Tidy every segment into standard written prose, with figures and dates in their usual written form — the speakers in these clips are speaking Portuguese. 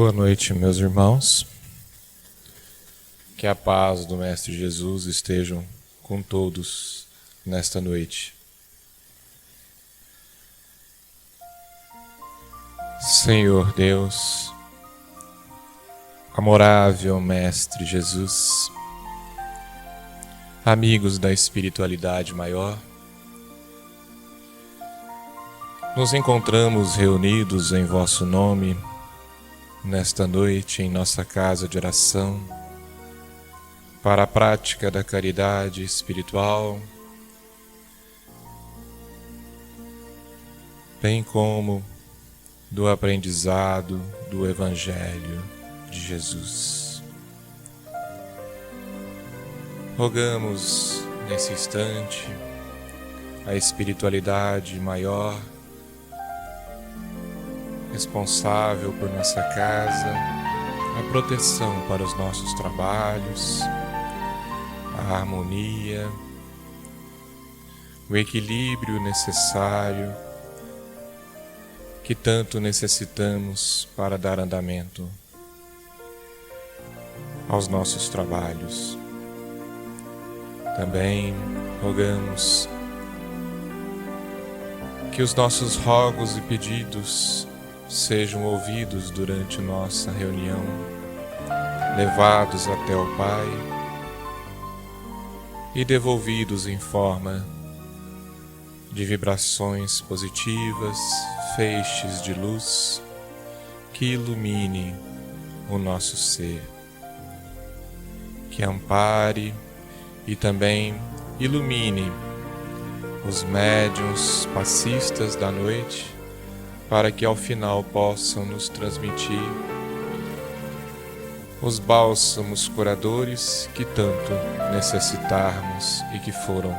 Boa noite, meus irmãos. Que a paz do Mestre Jesus estejam com todos nesta noite. Senhor Deus, amorável Mestre Jesus, amigos da espiritualidade maior, nos encontramos reunidos em vosso nome nesta noite em nossa casa de oração para a prática da caridade espiritual, bem como do aprendizado do Evangelho de Jesus. Rogamos nesse instante a espiritualidade maior, responsável por nossa casa, a proteção para os nossos trabalhos, a harmonia, o equilíbrio necessário que tanto necessitamos para dar andamento aos nossos trabalhos. Também rogamos que os nossos rogos e pedidos sejam ouvidos durante nossa reunião, levados até o Pai e devolvidos em forma de vibrações positivas, feixes de luz que ilumine o nosso ser, que ampare e também ilumine os médiuns passistas da noite, para que ao final possam nos transmitir os bálsamos curadores que tanto necessitarmos e que foram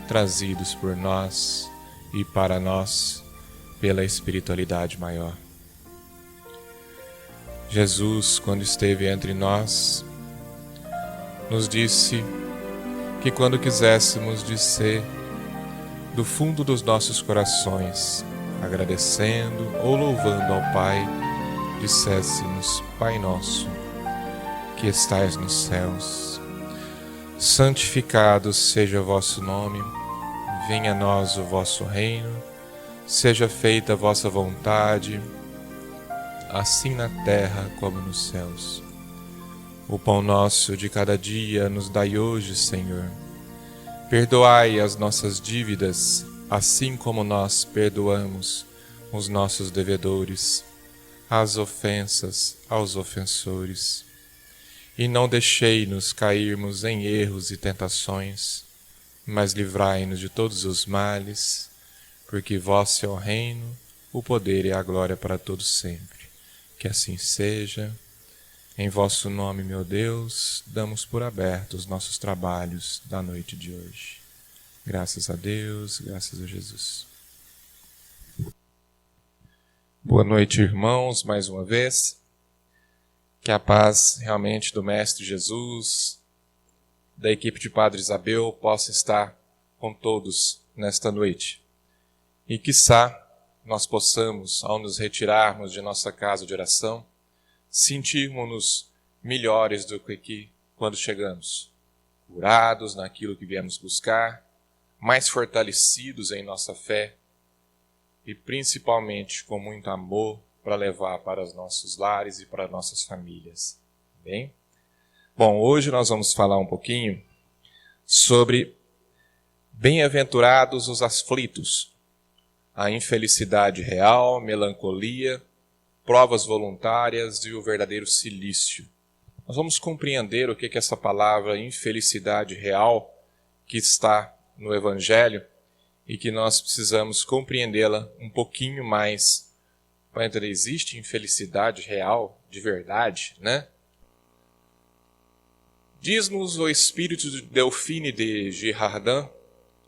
trazidos por nós e para nós pela espiritualidade maior. Jesus, quando esteve entre nós, nos disse que quando quiséssemos dizer do fundo dos nossos corações, agradecendo ou louvando ao Pai, disséssemos: Pai nosso, que estais nos céus, santificado seja o vosso nome, venha a nós o vosso reino, seja feita a vossa vontade, assim na terra como nos céus. O pão nosso de cada dia nos dai hoje, Senhor. Perdoai as nossas dívidas, assim como nós perdoamos os nossos devedores, as ofensas aos ofensores. E não deixei-nos cairmos em erros e tentações, mas livrai-nos de todos os males, porque vosso é o reino, o poder e a glória para todos sempre. Que assim seja. Em vosso nome, meu Deus, damos por abertos os nossos trabalhos da noite de hoje. Graças a Deus, graças a Jesus. Boa noite, irmãos, mais uma vez. Que a paz realmente do Mestre Jesus, da equipe de Padre Isabel, possa estar com todos nesta noite. E quiçá nós possamos, ao nos retirarmos de nossa casa de oração, sentirmos-nos melhores do que quando chegamos, curados naquilo que viemos buscar, mais fortalecidos em nossa fé e principalmente com muito amor para levar para os nossos lares e para nossas famílias. Bem? Bom, hoje nós vamos falar um pouquinho sobre bem-aventurados os aflitos, a infelicidade real, melancolia, provas voluntárias e o verdadeiro cilício. Nós vamos compreender o que é essa palavra infelicidade real que está no Evangelho e que nós precisamos compreendê-la um pouquinho mais. Existe infelicidade real, de verdade, né? Diz-nos o espírito de Delphine de Girardin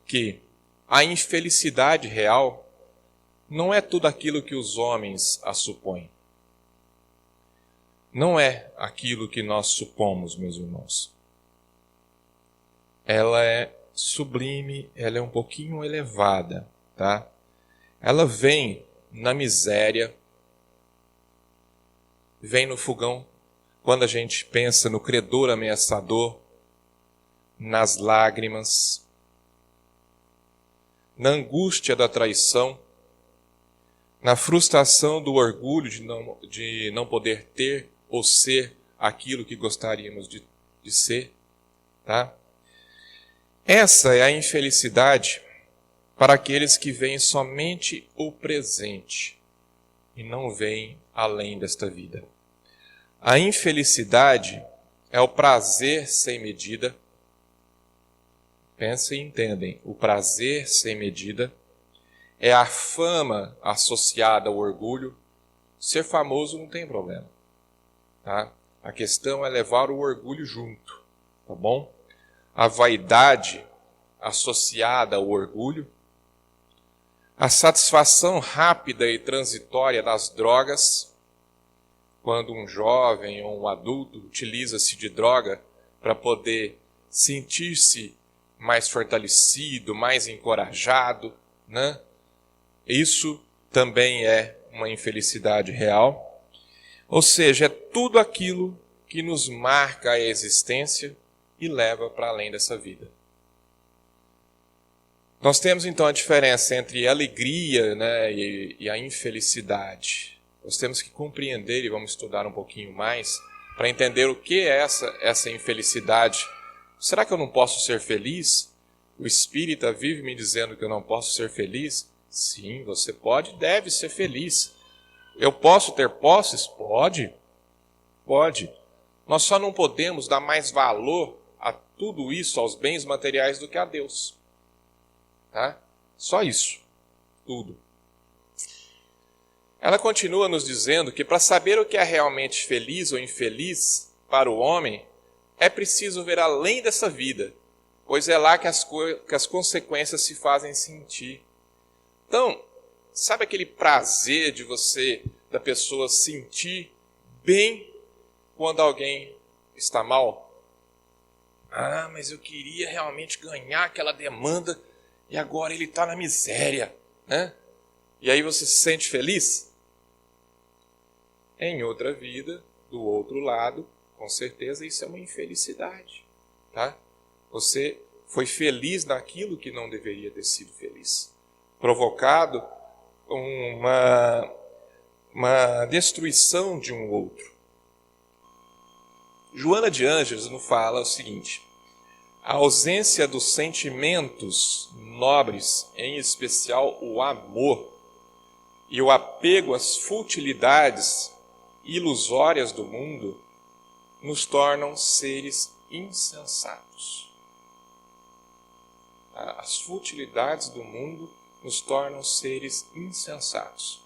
que a infelicidade real não é tudo aquilo que os homens a supõem. Não é aquilo que nós supomos, meus irmãos. Ela é sublime, ela é um pouquinho elevada, tá? Ela vem na miséria, vem no fogão quando a gente pensa no credor ameaçador, nas lágrimas, na angústia da traição, na frustração do orgulho de não poder ter ou ser aquilo que gostaríamos de ser, tá? Essa é a infelicidade para aqueles que veem somente o presente e não veem além desta vida. A infelicidade é o prazer sem medida. Pensem e entendem, o prazer sem medida é a fama associada ao orgulho. Ser famoso não tem problema, tá? A questão é levar o orgulho junto, tá bom? A vaidade associada ao orgulho, a satisfação rápida e transitória das drogas, quando um jovem ou um adulto utiliza-se de droga para poder sentir-se mais fortalecido, mais encorajado, né? Isso também é uma infelicidade real. Ou seja, é tudo aquilo que nos marca a existência e leva para além dessa vida. Nós temos então a diferença entre a alegria, né, e a infelicidade. Nós temos que compreender e vamos estudar um pouquinho mais para entender o que é essa infelicidade. Será que eu não posso ser feliz? O espírita vive me dizendo que eu não posso ser feliz? Sim, você pode e deve ser feliz. Eu posso ter posses? Pode. Pode. Nós só não podemos dar mais valor a tudo isso, aos bens materiais, do que a Deus. Tá? Só isso. Tudo. Ela continua nos dizendo que para saber o que é realmente feliz ou infeliz para o homem, é preciso ver além dessa vida, pois é lá que as consequências se fazem sentir. Então, sabe aquele prazer da pessoa sentir bem quando alguém está mal? Ah, mas eu queria realmente ganhar aquela demanda e agora ele está na miséria, né? E aí você se sente feliz? Em outra vida, do outro lado, com certeza isso é uma infelicidade, tá? Você foi feliz naquilo que não deveria ter sido feliz. Provocado uma destruição de um outro. Joana de Ângeles nos fala o seguinte: a ausência dos sentimentos nobres, em especial o amor, e o apego às futilidades ilusórias do mundo, nos tornam seres insensatos. As futilidades do mundo nos tornam seres insensatos.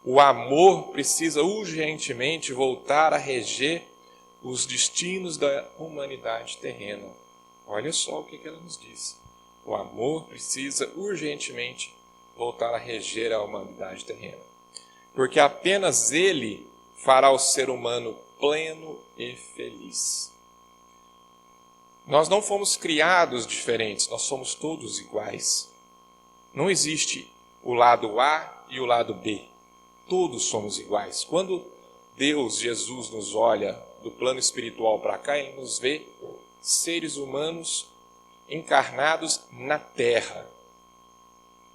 O amor precisa urgentemente voltar a reger os destinos da humanidade terrena. Olha só o que ela nos diz. O amor precisa urgentemente voltar a reger a humanidade terrena. Porque apenas ele fará o ser humano pleno e feliz. Nós não fomos criados diferentes, nós somos todos iguais. Não existe o lado A e o lado B. Todos somos iguais. Quando Deus, Jesus, nos olha do plano espiritual para cá, Ele nos vê seres humanos encarnados na Terra.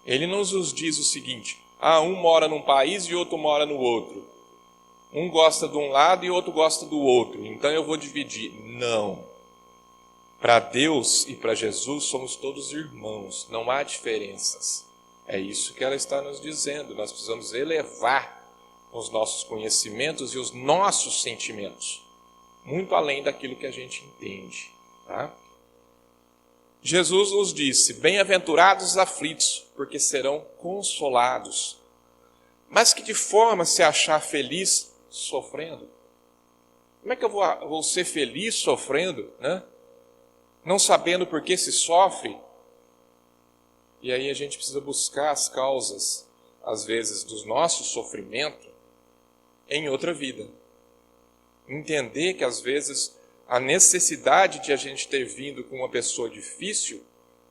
Ele não nos diz o seguinte: um mora num país e outro mora no outro. Um gosta de um lado e outro gosta do outro, então eu vou dividir. Não. Para Deus e para Jesus somos todos irmãos, não há diferenças. É isso que ela está nos dizendo. Nós precisamos elevar os nossos conhecimentos e os nossos sentimentos, muito além daquilo que a gente entende. Tá? Jesus nos disse: bem-aventurados os aflitos, porque serão consolados. Mas que de forma se achar feliz sofrendo? Como é que eu vou ser feliz sofrendo, né? Não sabendo por que se sofre? E aí a gente precisa buscar as causas, às vezes, do nosso sofrimento em outra vida. Entender que, às vezes, a necessidade de a gente ter vindo com uma pessoa difícil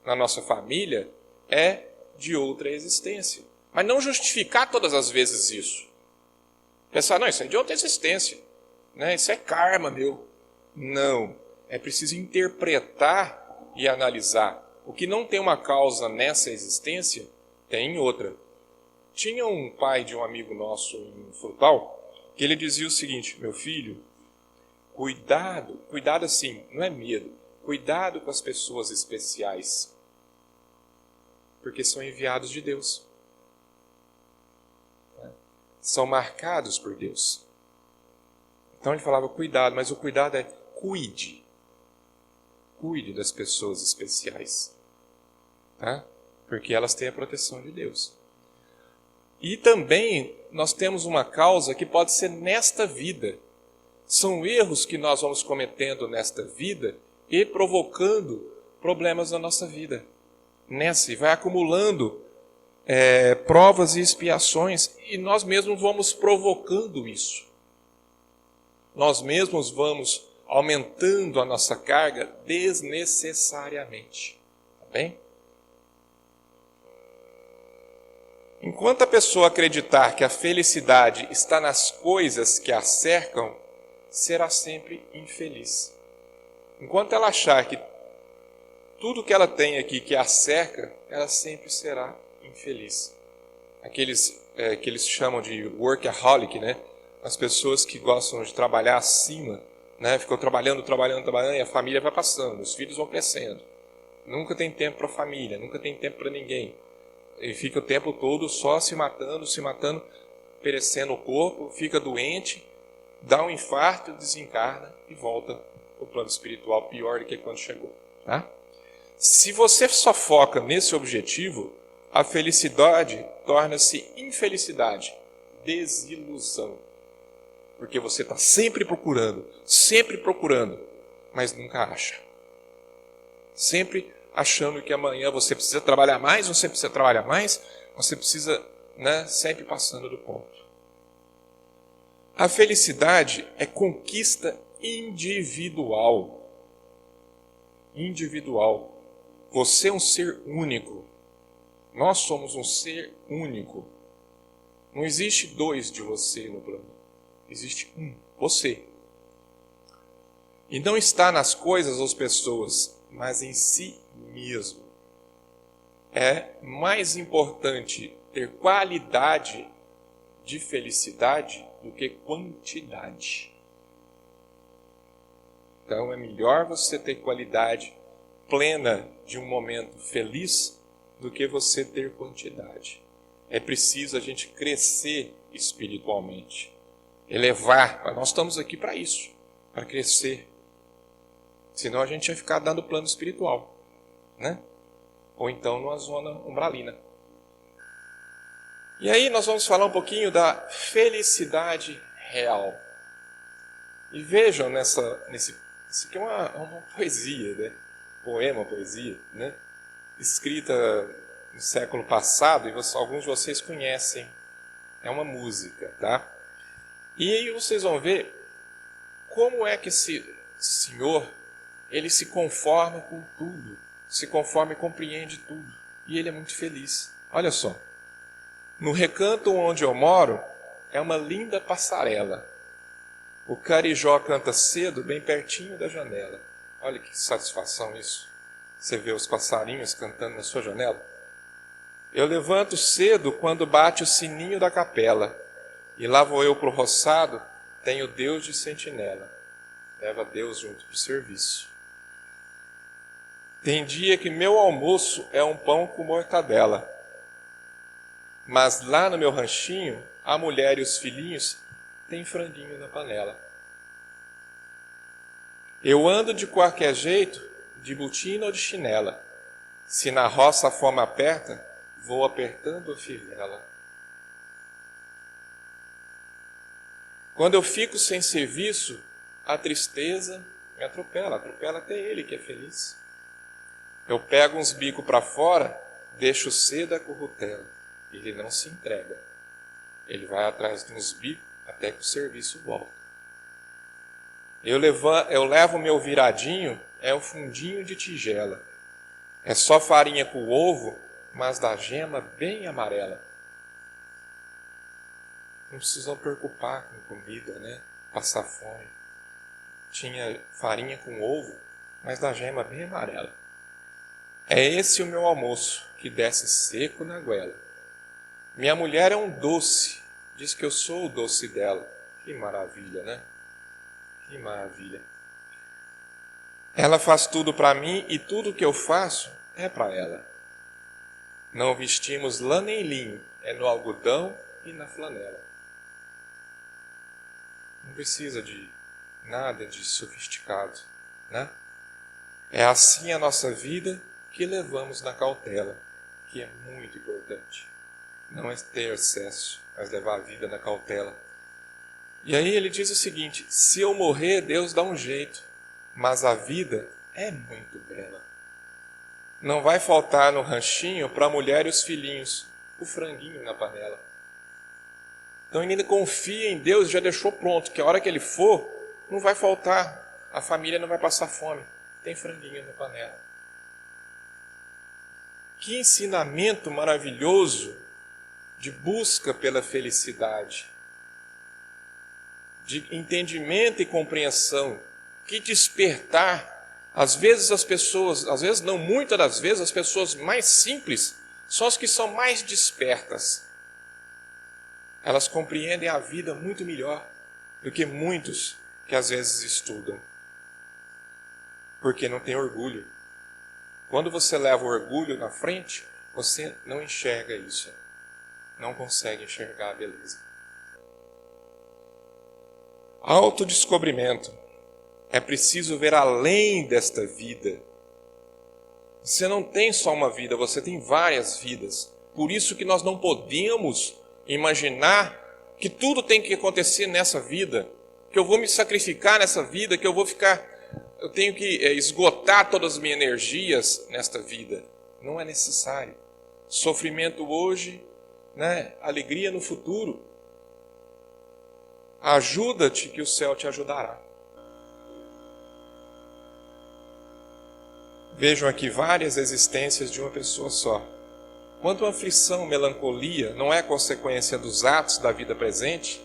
na nossa família é de outra existência. Mas não justificar todas as vezes isso. Pensar, não, isso é de outra existência. né? Isso é karma, meu. Não, é preciso interpretar e analisar. O que não tem uma causa nessa existência, tem em outra. Tinha um pai de um amigo nosso em Frutal, que ele dizia o seguinte: meu filho, cuidado assim, não é medo, cuidado com as pessoas especiais, porque são enviados de Deus. São marcados por Deus. Então ele falava cuidado, mas o cuidado é cuide. Cuide das pessoas especiais. Tá? Porque elas têm a proteção de Deus. E também nós temos uma causa que pode ser nesta vida. São erros que nós vamos cometendo nesta vida e provocando problemas na nossa vida. Nessa, e vai acumulando provas e expiações, e nós mesmos vamos provocando isso. Nós mesmos vamos aumentando a nossa carga desnecessariamente. Tá bem? Enquanto a pessoa acreditar que a felicidade está nas coisas que a cercam, será sempre infeliz. Enquanto ela achar que tudo que ela tem aqui que a cerca, ela sempre será infeliz. Aqueles que eles chamam de workaholic, né? As pessoas que gostam de trabalhar acima, né? Ficam trabalhando, e a família vai passando, os filhos vão crescendo. Nunca tem tempo para a família, nunca tem tempo para ninguém. E fica o tempo todo só se matando, perecendo o corpo, fica doente, dá um infarto, desencarna e volta para o plano espiritual pior do que quando chegou. Tá? Se você só foca nesse objetivo, a felicidade torna-se infelicidade, desilusão. Porque você está sempre procurando, mas nunca acha. Sempre achando que amanhã você precisa trabalhar mais, você precisa, né, sempre passando do ponto. A felicidade é conquista individual. Individual. Você é um ser único. Nós somos um ser único. Não existe dois de você no plano. Existe um, você. E não está nas coisas ou pessoas, mas em si mesmo. É mais importante ter qualidade de felicidade do que quantidade. Então é melhor você ter qualidade plena de um momento feliz do que você ter quantidade. É preciso a gente crescer espiritualmente, elevar. Nós estamos aqui para isso, para crescer. Senão a gente vai ficar dando plano espiritual, né? Ou então numa zona umbralina. E aí nós vamos falar um pouquinho da felicidade real. E vejam isso aqui é uma poesia, né? Poesia, né? Escrita no século passado, e alguns de vocês conhecem. É uma música, tá? E aí vocês vão ver como é que esse senhor, ele se conforma com tudo, se conforma e compreende tudo. E ele é muito feliz. Olha só. No recanto onde eu moro, é uma linda passarela. O carijó canta cedo, bem pertinho da janela. Olha que satisfação isso. Você vê os passarinhos cantando na sua janela. Eu levanto cedo quando bate o sininho da capela. E lá vou eu pro roçado, tenho Deus de sentinela. Leva Deus junto pro serviço. Tem dia que meu almoço é um pão com mortadela. Mas lá no meu ranchinho, a mulher e os filhinhos têm franguinho na panela. Eu ando de qualquer jeito, de botina ou de chinela. Se na roça a fome aperta, vou apertando a fivela. Quando eu fico sem serviço, a tristeza me atropela até ele que é feliz. Eu pego uns bicos para fora, deixo cedo a currutela. Ele não se entrega. Ele vai atrás de uns bicos até que o serviço volta. Eu levo meu viradinho, é um fundinho de tigela. É só farinha com ovo, mas da gema bem amarela. Não precisam preocupar com comida, né? passar fome. Tinha farinha com ovo, mas da gema bem amarela. É esse o meu almoço, que desce seco na goela. Minha mulher é um doce, diz que eu sou o doce dela. Que maravilha, né? Que maravilha. Ela faz tudo para mim e tudo que eu faço é para ela. Não vestimos lã nem linho, é no algodão e na flanela. Não precisa de nada de sofisticado, né? É assim a nossa vida que levamos na cautela, que é muito importante. Não é ter excesso, mas levar a vida na cautela. E aí ele diz o seguinte: se eu morrer, Deus dá um jeito, mas a vida é muito bela. Não vai faltar no ranchinho para a mulher e os filhinhos o franguinho na panela. Então ele ainda confia em Deus e já deixou pronto, que a hora que ele for, não vai faltar, a família não vai passar fome. Tem franguinho na panela. Que ensinamento maravilhoso de busca pela felicidade, de entendimento e compreensão, que despertar. Às vezes as pessoas, às vezes não, muitas das vezes as pessoas mais simples são as que são mais despertas. Elas compreendem a vida muito melhor do que muitos que às vezes estudam. Porque não tem orgulho. Quando você leva o orgulho na frente, você não enxerga isso. Não consegue enxergar a beleza. Autodescobrimento. É preciso ver além desta vida. Você não tem só uma vida, você tem várias vidas. Por isso que nós não podemos imaginar que tudo tem que acontecer nessa vida, que eu vou me sacrificar nessa vida, que eu tenho que esgotar todas as minhas energias nesta vida. Não é necessário. Sofrimento hoje, né? Alegria no futuro. Ajuda-te que o céu te ajudará. Vejam aqui várias existências de uma pessoa só. Quando uma aflição, melancolia não é consequência dos atos da vida presente,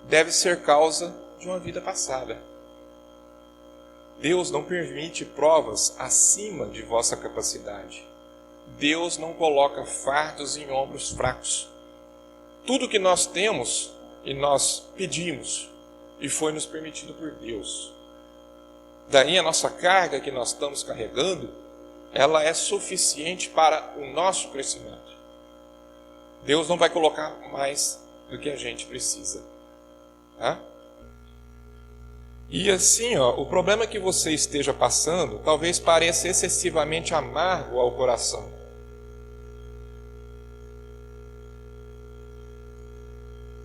deve ser causa de uma vida passada. Deus não permite provas acima de vossa capacidade. Deus não coloca fardos em ombros fracos. Tudo que nós temos e nós pedimos e foi nos permitido por Deus. Daí a nossa carga que nós estamos carregando, ela é suficiente para o nosso crescimento. Deus não vai colocar mais do que a gente precisa. Tá? E assim, o problema que você esteja passando talvez pareça excessivamente amargo ao coração.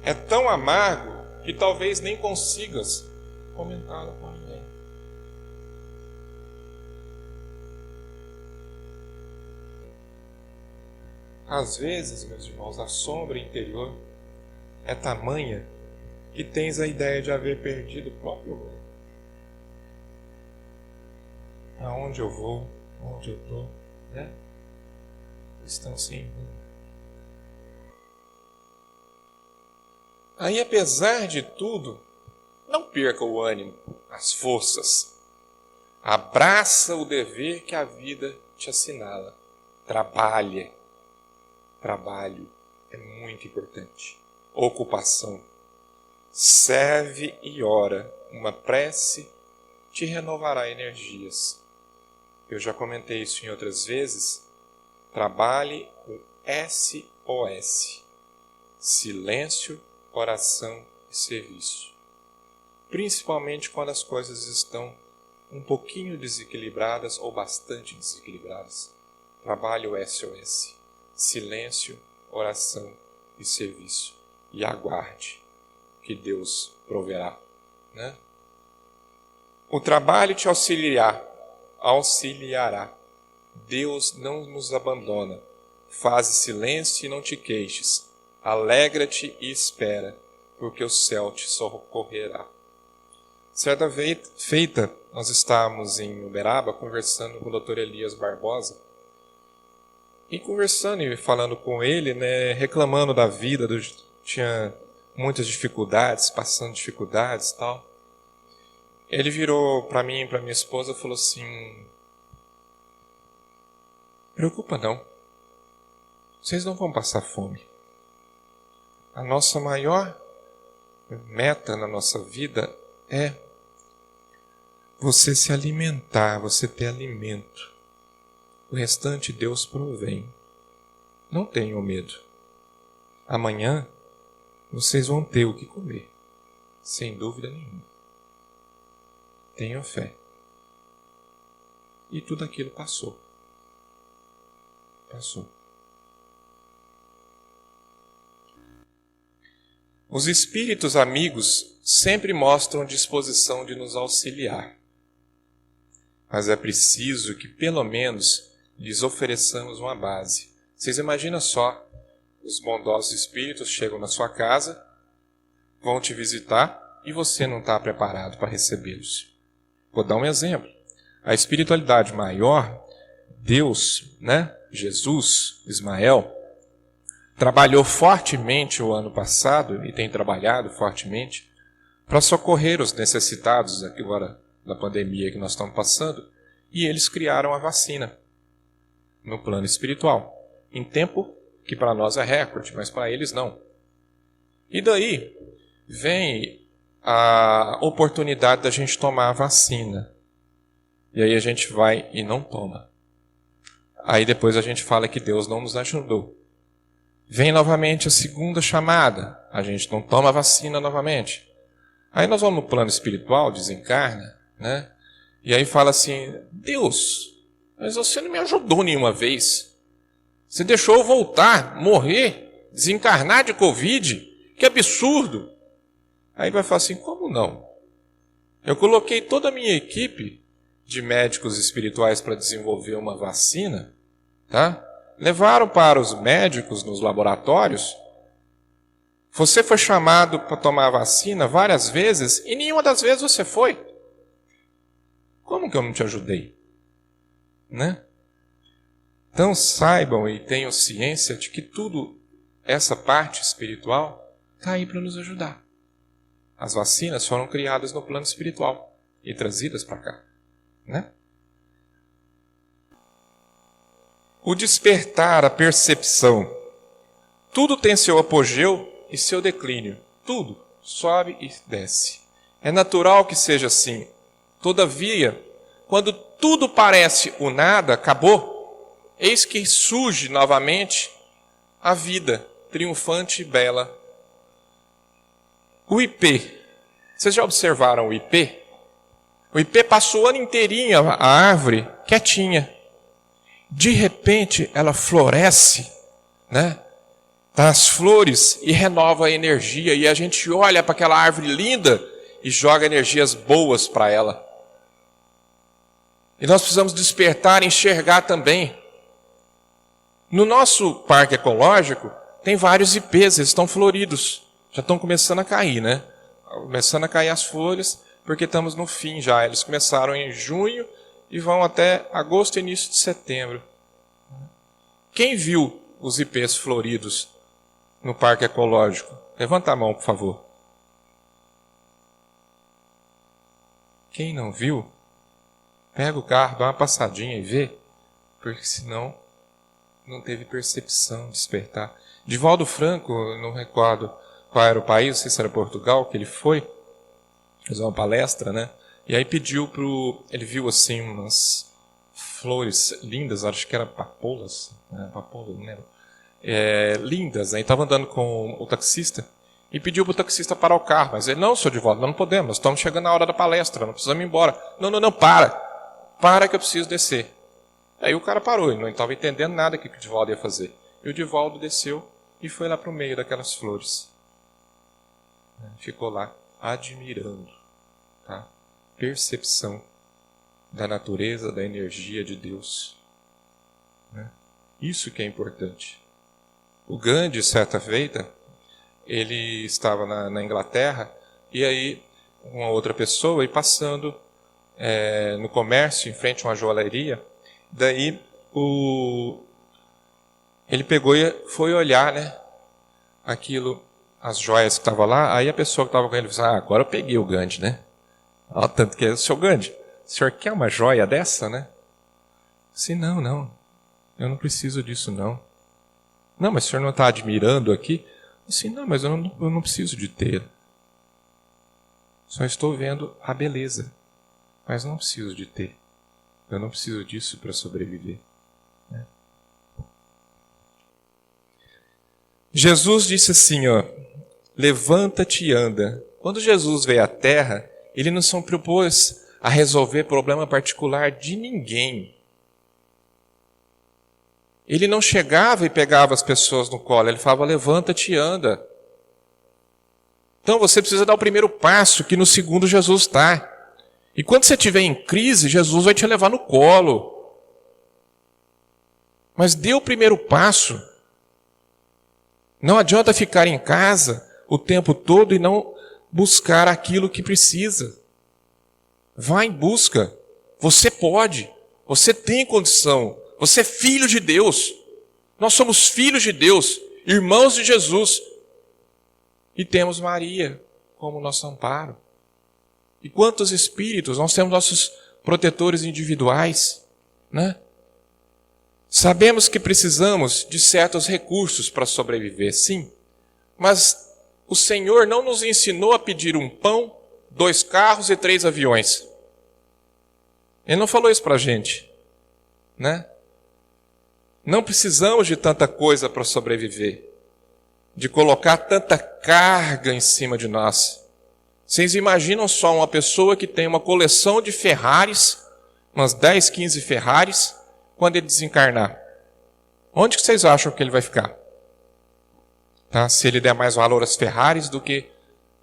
É tão amargo que talvez nem consigas comentá-lo com ninguém. Às vezes, meus irmãos, a sombra interior é tamanha que tens a ideia de haver perdido o próprio rumo. Aonde eu vou, onde eu estou, né? Estão sem rumo. Aí, apesar de tudo, não perca o ânimo, as forças. Abraça o dever que a vida te assinala. Trabalhe. Trabalho é muito importante. Ocupação. Serve e ora. Uma prece te renovará energias. Eu já comentei isso em outras vezes. Trabalhe com SOS. Silêncio, oração e serviço. Principalmente quando as coisas estão um pouquinho desequilibradas ou bastante desequilibradas. Trabalhe o SOS. Silêncio, oração e serviço. E aguarde que Deus proverá. Né? O trabalho te auxiliará. Deus não nos abandona. Faze silêncio e não te queixes. Alegra-te e espera, porque o céu te socorrerá. Certa feita, nós estávamos em Uberaba conversando com o Dr. Elias Barbosa. E conversando e falando com ele, né, reclamando da vida, tinha muitas dificuldades, passando dificuldades e tal. Ele virou para mim e para minha esposa e falou assim: preocupa não, vocês não vão passar fome. A nossa maior meta na nossa vida é você se alimentar, você ter alimento. O restante Deus provém. Não tenham medo. Amanhã vocês vão ter o que comer, sem dúvida nenhuma. Tenham fé. E tudo aquilo passou. Passou. Os espíritos amigos sempre mostram disposição de nos auxiliar. Mas é preciso que, pelo menos, lhes ofereçamos uma base. Vocês imaginam só, os bondosos espíritos chegam na sua casa, vão te visitar e você não está preparado para recebê-los. Vou dar um exemplo. A espiritualidade maior, Deus, Jesus, Ismael, trabalhou fortemente o ano passado e tem trabalhado fortemente para socorrer os necessitados agora da pandemia que nós estamos passando, e eles criaram a vacina no plano espiritual, em tempo que para nós é recorde, mas para eles não. E daí vem a oportunidade da gente tomar a vacina. E aí a gente vai e não toma. Aí depois a gente fala que Deus não nos ajudou. Vem novamente a segunda chamada, a gente não toma a vacina novamente. Aí nós vamos no plano espiritual, desencarna, e aí fala assim: Deus, mas você não me ajudou nenhuma vez. Você deixou eu voltar, morrer, desencarnar de Covid. Que absurdo. Aí vai falar assim: como não? Eu coloquei toda a minha equipe de médicos espirituais para desenvolver uma vacina, tá? Levaram para os médicos nos laboratórios. Você foi chamado para tomar a vacina várias vezes e nenhuma das vezes você foi. Como que eu não te ajudei? Então saibam e tenham ciência de que tudo, essa parte espiritual, está aí para nos ajudar. As vacinas foram criadas no plano espiritual e trazidas para cá. O despertar, a percepção, tudo tem seu apogeu e seu declínio. Tudo sobe e desce. É natural que seja assim. Todavia, quando tudo parece o nada, acabou, eis que surge novamente a vida triunfante e bela. O ipê. Vocês já observaram o ipê? O ipê passou o ano inteirinho, a árvore, quietinha. De repente, ela floresce, dá as flores e renova a energia. E a gente olha para aquela árvore linda e joga energias boas para ela. E nós precisamos despertar e enxergar também. No nosso parque ecológico, tem vários ipês, eles estão floridos. Já estão começando a cair, Começando a cair as folhas, porque estamos no fim já. Eles começaram em junho e vão até agosto e início de setembro. Quem viu os ipês floridos no parque ecológico? Levanta a mão, por favor. Quem não viu, pega o carro, dá uma passadinha e vê, porque senão não teve percepção, despertar. Divaldo Franco, não recordo qual era o país, não sei se era Portugal, que ele foi fazer uma palestra, E aí pediu ele viu assim umas flores lindas, acho que era papoulas, papoulas, não lembro. Lindas, aí estava andando com o taxista e pediu para o taxista parar o carro, mas ele: não, senhor Divaldo, não podemos, nós estamos chegando na hora da palestra, não precisamos ir embora. Não, para que eu preciso descer. Aí o cara parou, ele não estava entendendo nada que o Divaldo ia fazer. E o Divaldo desceu e foi lá para o meio daquelas flores. Ficou lá admirando, tá? Percepção da natureza, da energia de Deus. Isso que é importante. O Gandhi, certa feita, ele estava na Inglaterra, e aí uma outra pessoa, e passando no comércio, em frente a uma joalheria, daí ele pegou e foi olhar, aquilo, as joias que estavam lá, aí a pessoa que estava com ele disse, agora eu peguei o Gandhi, né? Olha tanto que é o senhor Gandhi, o senhor quer uma joia dessa, né? Sim, não, eu não preciso disso, não. Não, mas o senhor não está admirando aqui? Sim, não, mas eu não preciso de ter. Só estou vendo a beleza, mas não preciso de ter. Eu não preciso disso para sobreviver. Né? Jesus disse assim, levanta-te e anda. Quando Jesus veio à Terra, ele não se propôs a resolver problema particular de ninguém. Ele não chegava e pegava as pessoas no colo, ele falava, levanta-te e anda. Então você precisa dar o primeiro passo, que no segundo Jesus está. E quando você estiver em crise, Jesus vai te levar no colo. Mas dê o primeiro passo. Não adianta ficar em casa o tempo todo e não buscar aquilo que precisa. Vá em busca. Você pode. Você tem condição. Você é filho de Deus. Nós somos filhos de Deus, irmãos de Jesus. E temos Maria como nosso amparo. E quantos espíritos? Nós temos nossos protetores individuais, né? Sabemos que precisamos de certos recursos para sobreviver, sim. Mas o Senhor não nos ensinou a pedir um pão, 2 carros e 3 aviões. Ele não falou isso para a gente, né? Não precisamos de tanta coisa para sobreviver, de colocar tanta carga em cima de nós. Vocês imaginam só uma pessoa que tem uma coleção de Ferraris, umas 10, 15 Ferraris, quando ele desencarnar? Onde que vocês acham que ele vai ficar? Tá? Se ele der mais valor às Ferraris do que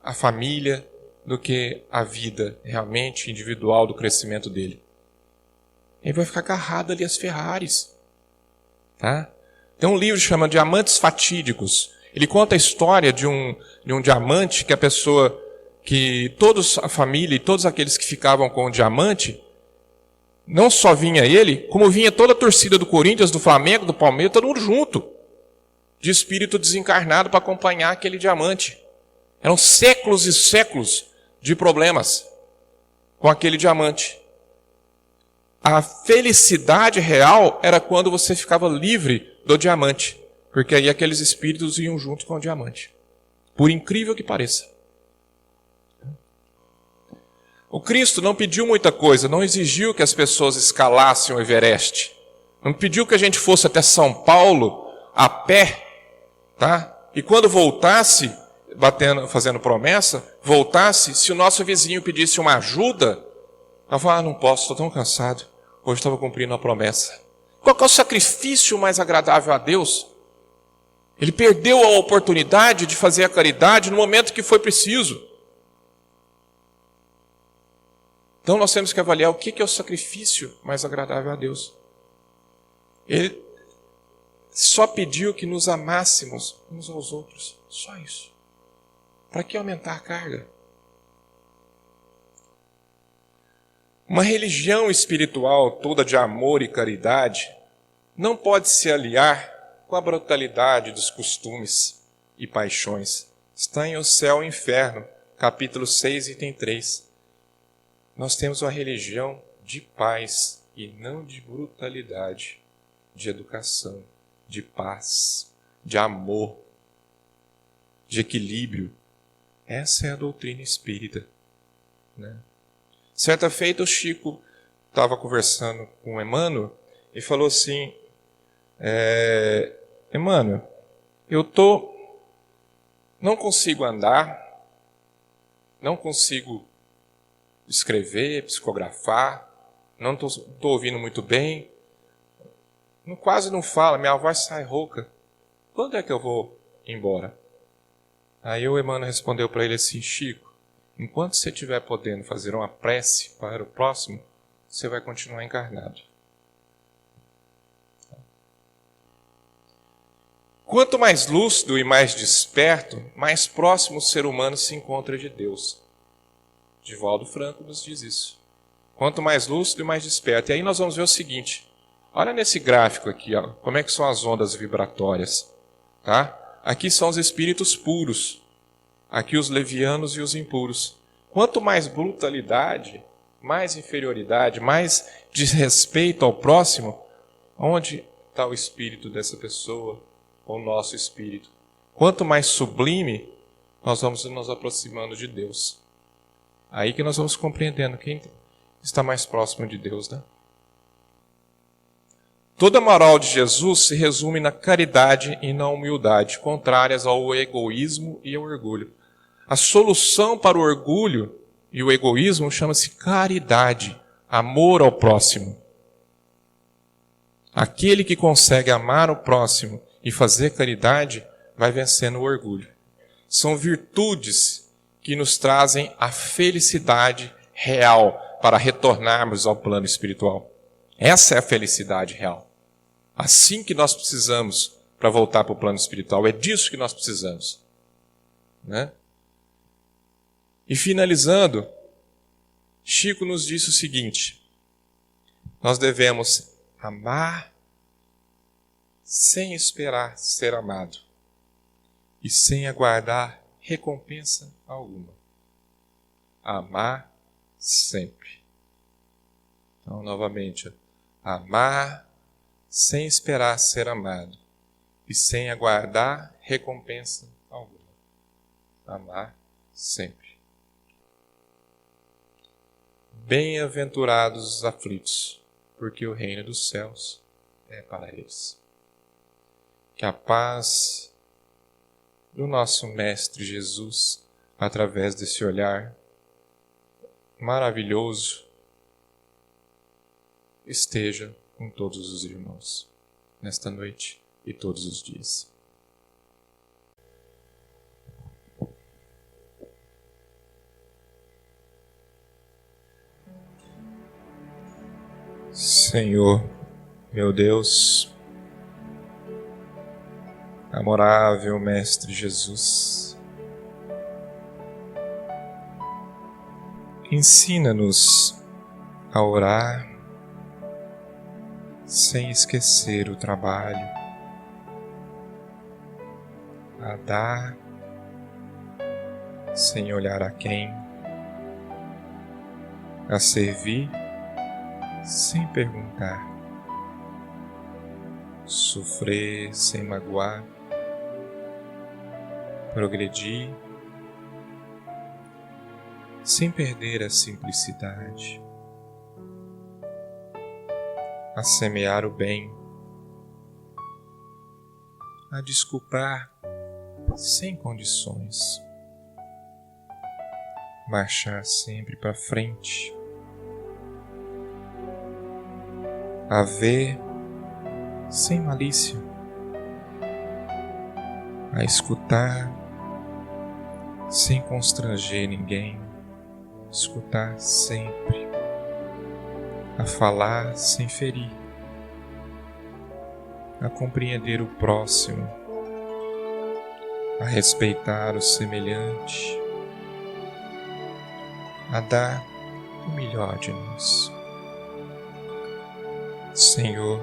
a família, do que a vida realmente individual do crescimento dele. Ele vai ficar agarrado ali às Ferraris. Tá? Tem um livro que chama Diamantes Fatídicos. Ele conta a história de um diamante que a pessoa, que todos a família e todos aqueles que ficavam com o diamante, não só vinha ele, como vinha toda a torcida do Corinthians, do Flamengo, do Palmeiras, todo mundo junto, de espírito desencarnado para acompanhar aquele diamante. Eram séculos e séculos de problemas com aquele diamante. A felicidade real era quando você ficava livre do diamante, porque aí aqueles espíritos iam junto com o diamante. Por incrível que pareça. O Cristo não pediu muita coisa, não exigiu que as pessoas escalassem o Everest. Não pediu que a gente fosse até São Paulo a pé, tá? E quando voltasse, fazendo promessa, voltasse, se o nosso vizinho pedisse uma ajuda, ela falava, não posso, estou tão cansado. Hoje estava cumprindo a promessa. Qual é o sacrifício mais agradável a Deus? Ele perdeu a oportunidade de fazer a caridade no momento que foi preciso. Então nós temos que avaliar o que é o sacrifício mais agradável a Deus. Ele só pediu que nos amássemos uns aos outros. Só isso. Para que aumentar a carga? Uma religião espiritual toda de amor e caridade não pode se aliar com a brutalidade dos costumes e paixões. Está em O Céu e o Inferno, capítulo 6, item 3. Nós temos uma religião de paz e não de brutalidade, de educação, de paz, de amor, de equilíbrio. Essa é a doutrina espírita, né? Certa feita o Chico estava conversando com o Emmanuel e falou assim, Emmanuel, não consigo andar, não consigo escrever, psicografar, não estou ouvindo muito bem, quase não falo, minha voz sai rouca. Quando é que eu vou embora? Aí o Emmanuel respondeu para ele assim, Chico, enquanto você estiver podendo fazer uma prece para o próximo, você vai continuar encarnado. Quanto mais lúcido e mais desperto, mais próximo o ser humano se encontra de Deus. Divaldo Franco nos diz isso. Quanto mais lúcido e mais desperto. E aí nós vamos ver o seguinte. Olha nesse gráfico aqui, ó, como é que são as ondas vibratórias. Tá? Aqui são os espíritos puros. aqui os levianos e os impuros. Quanto mais brutalidade, mais inferioridade, mais desrespeito ao próximo, onde está o espírito dessa pessoa, ou o nosso espírito? Quanto mais sublime, nós vamos nos aproximando de Deus. Aí que nós vamos compreendendo quem está mais próximo de Deus, né? Toda a moral de Jesus se resume na caridade e na humildade, contrárias ao egoísmo e ao orgulho. A solução para o orgulho e o egoísmo chama-se caridade, amor ao próximo. Aquele que consegue amar o próximo e fazer caridade vai vencendo o orgulho. São virtudes que nos trazem a felicidade real para retornarmos ao plano espiritual. Essa é a felicidade real. Assim que nós precisamos para voltar para o plano espiritual. É disso que nós precisamos. Né? E finalizando, Chico nos disse o seguinte: nós devemos amar sem esperar ser amado e sem aguardar recompensa alguma. Amar sempre. Então, novamente, amar sem esperar ser amado e sem aguardar recompensa alguma. Amar sempre. Bem-aventurados os aflitos, porque o reino dos céus é para eles. Que a paz do nosso Mestre Jesus, através desse olhar maravilhoso, esteja com todos os irmãos, nesta noite e todos os dias. Senhor, meu Deus, amorável Mestre Jesus, ensina-nos a orar sem esquecer o trabalho, a dar sem olhar a quem, a servir sem perguntar, sofrer sem magoar, progredir sem perder a simplicidade, a semear o bem, a desculpar sem condições, marchar sempre para frente, a ver sem malícia, a escutar sem constranger ninguém, escutar sempre, a falar sem ferir, a compreender o próximo, a respeitar o semelhante, a dar o melhor de nós. Senhor,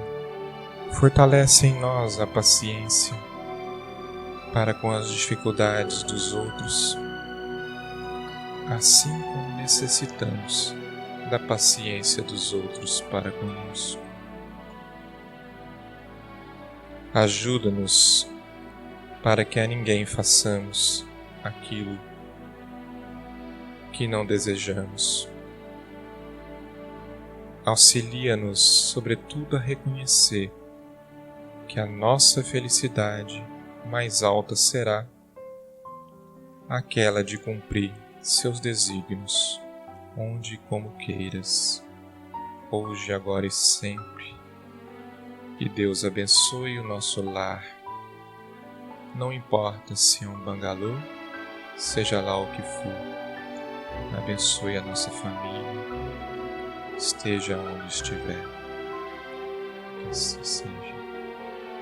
fortalece em nós a paciência para com as dificuldades dos outros, assim como necessitamos da paciência dos outros para conosco. Ajuda-nos para que a ninguém façamos aquilo que não desejamos. Auxilia-nos, sobretudo, a reconhecer que a nossa felicidade mais alta será aquela de cumprir seus desígnios, onde e como queiras, hoje, agora e sempre. Que Deus abençoe o nosso lar. Não importa se é um bangalô, seja lá o que for. Abençoe a nossa família, esteja onde estiver. Que assim seja.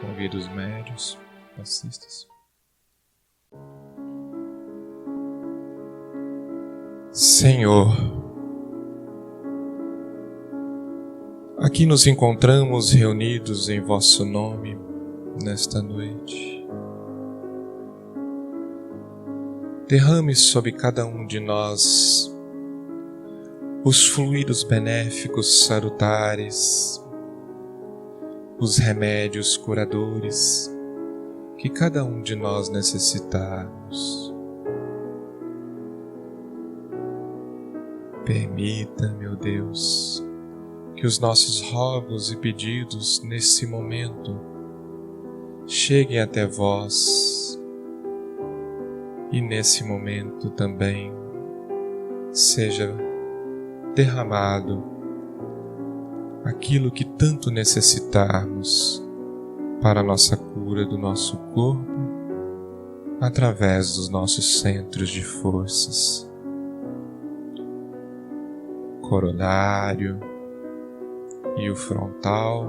Convido os médios, passistas. Senhor, aqui nos encontramos reunidos em vosso nome nesta noite. derrame sobre cada um de nós os fluidos benéficos salutares, os remédios curadores que cada um de nós necessitarmos. Permita, meu Deus, que os nossos rogos e pedidos nesse momento cheguem até vós e nesse momento também seja derramado aquilo que tanto necessitarmos para a nossa cura do nosso corpo através dos nossos centros de forças. Coronário e o frontal,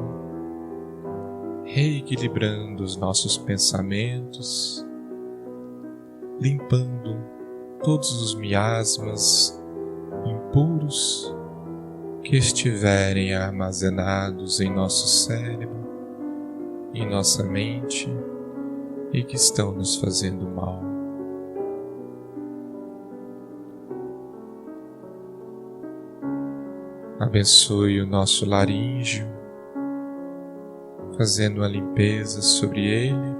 reequilibrando os nossos pensamentos, limpando todos os miasmas impuros que estiverem armazenados em nosso cérebro, em nossa mente e que estão nos fazendo mal. Abençoe o nosso laríngeo, fazendo uma limpeza sobre ele,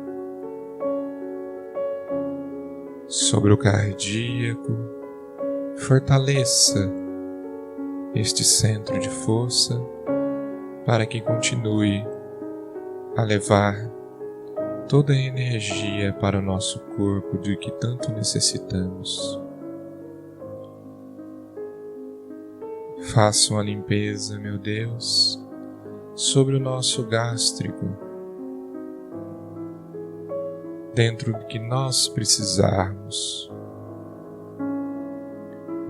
sobre o cardíaco. Fortaleça este centro de força para que continue a levar toda a energia para o nosso corpo de que tanto necessitamos. Faça uma limpeza, meu Deus, sobre o nosso gástrico, dentro do que nós precisarmos,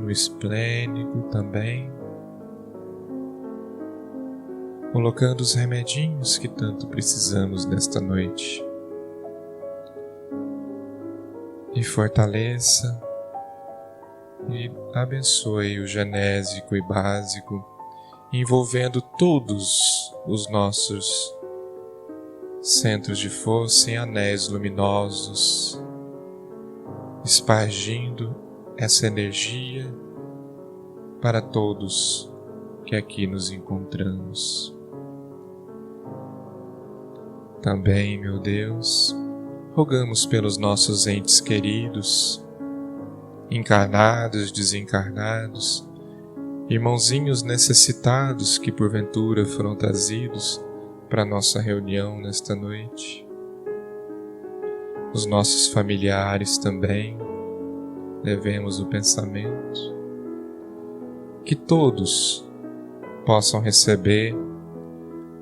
no esplênico também, colocando os remedinhos que tanto precisamos nesta noite. E fortaleça e abençoe o genésico e básico, envolvendo todos os nossos centros de força em anéis luminosos, espargindo essa energia para todos que aqui nos encontramos. Também, meu Deus, rogamos pelos nossos entes queridos, encarnados, desencarnados, irmãozinhos necessitados que porventura foram trazidos para nossa reunião nesta noite. Os nossos familiares também, levemos o pensamento, que todos possam receber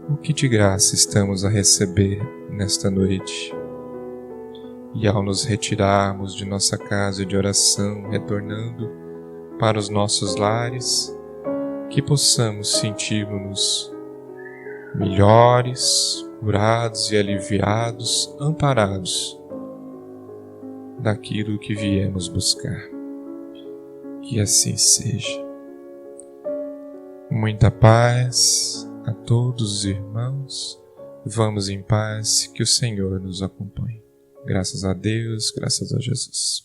o que de graça estamos a receber nesta noite. E ao nos retirarmos de nossa casa de oração, retornando para os nossos lares, que possamos sentir-nos melhores, curados e aliviados, amparados daquilo que viemos buscar. Que assim seja. Muita paz a todos os irmãos. Vamos em paz, que o Senhor nos acompanhe. Graças a Deus, graças a Jesus.